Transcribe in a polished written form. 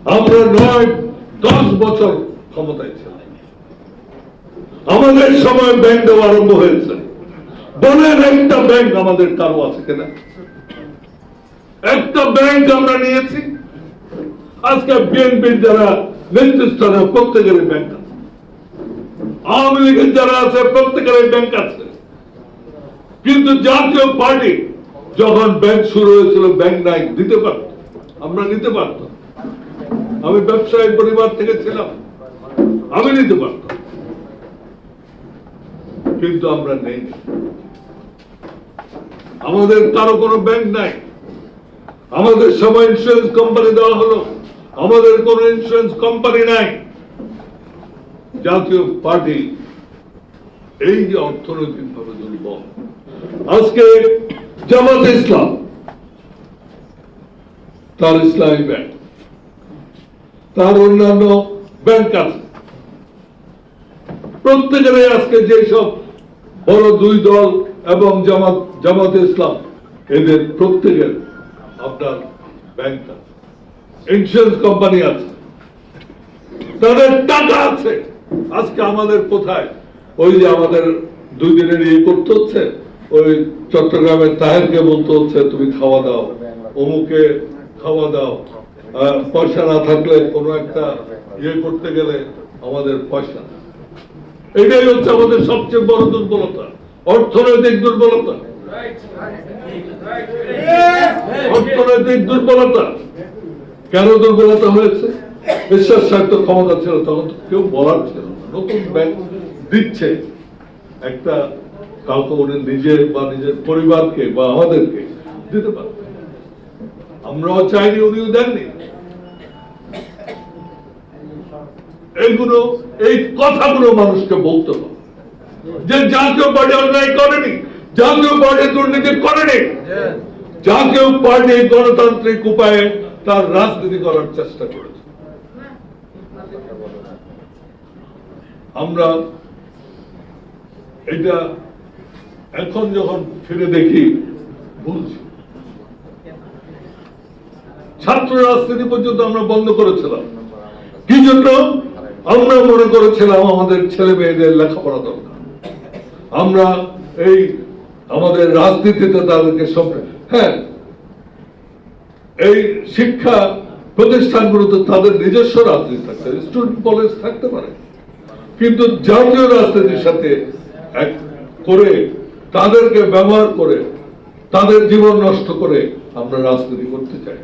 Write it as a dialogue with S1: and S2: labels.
S1: আমরা 9-10 বছর ক্ষমতায় ছিলাম। আমাদের সময় ব্যাংক দেওয়া আরম্ভ হয়েছে। বলেন একটা ব্যাংক আমাদের কারো আছে কিনা? একটা ব্যাংক আমরা নিয়েছি? আজকে বিএনপির যারা নেতৃস্থানে প্রত্যেকের ব্যাংক আছে, আওয়ামী লীগের যারা আছে প্রত্যেকের ব্যাংক আছে। কিন্তু জাতীয় পার্টি যখন ব্যাংক শুরু হয়েছিল, ব্যাংক নাই, দিতে পারত, আমরা নিতে পারতাম। আমি ব্যবসায়ী পরিবার থেকে ছিলাম, আমি নিতে পারতাম, কিন্তু আমরা নেই। আমাদের কারো কোনো ব্যাংক নাই। আমাদের সবাই ইন্স্যুরেন্স কোম্পানি দেওয়া হলো, আমাদের কোন ইন্স্যুরেন্স কোম্পানি নাই। জাতীয় পার্টি এই যে অর্থনৈতিক ভাবে দুর্বল, আজকে জামাত ইসলাম তার ইসলামী ব্যাংক, তার অন্যান্য ব্যাংক আছে, প্রত্যেকের আজকে যেসব বড় দুই দল এবং জামাত ইসলাম, এদের প্রত্যেকের আপনার ব্যাংক আছে, ইন্স্যুরেন্স কোম্পানি আছে, তাদের টাকা আছে। আজকে আমাদের কোথায় ওই যে আমাদের 2 দিনের ইয়ে করতে হচ্ছে, ওই চট্টগ্রামের তাহেরকে বলতে হচ্ছে তুমি খাওয়া দাও, অমুকে খাওয়া দাও, পয়সা না থাকলে কোনো একটা ইয়ে করতে গেলে আমাদের পয়সা না। এটাই হচ্ছে আমাদের সবচেয়ে বড় দুর্বলতা, অর্থনৈতিক দুর্বলতা। অর্থনৈতিক দুর্বলতা কেন দুর্বলতা হয়েছে? বিশ্বাস সাহিত্য ক্ষমতা ছিল, তখন তো কেউ বলার ছিল না। নতুন ব্যাংক দিচ্ছে একটা কাউকে, উনি নিজে বা নিজের পরিবারকে বা আমাদেরকে দিতে পারত। আমরাও চাইনি, উনিও দেননি। এইগুলো, এই কথাগুলো মানুষকে বলতে হবে যে জাতীয় পার্টি অন্যায় করেনি, জাতীয় পার্টি দুর্নীতি করেনি, জাতীয় পার্টি গণতান্ত্রিক উপায়ে তার রাজনীতি করার চেষ্টা করেছে। আমরা এটা এখন যখন ফিরে দেখি বলছি, ছাত্র রাজনীতি পর্যন্ত আমরা বন্ধ করেছিলাম। কি জন্য? আমরা মনে করেছিলাম আমাদের ছেলে মেয়েদের লেখাপড়া দরকার, আমরা এই আমাদের রাজনীতিতে তাদেরকে সব, হ্যাঁ, এই শিক্ষা প্রতিষ্ঠানগুলোতে তাদের নিজস্ব রাজনীতি থাকতে পারে, স্টুডেন্ট কলেজ থাকতে পারে, কিন্তু জাতীয় রাজনীতির সাথে এক করে তাদেরকে ব্যবহার করে তাদের জীবন নষ্ট করে আমরা রাজনীতি করতে চাই।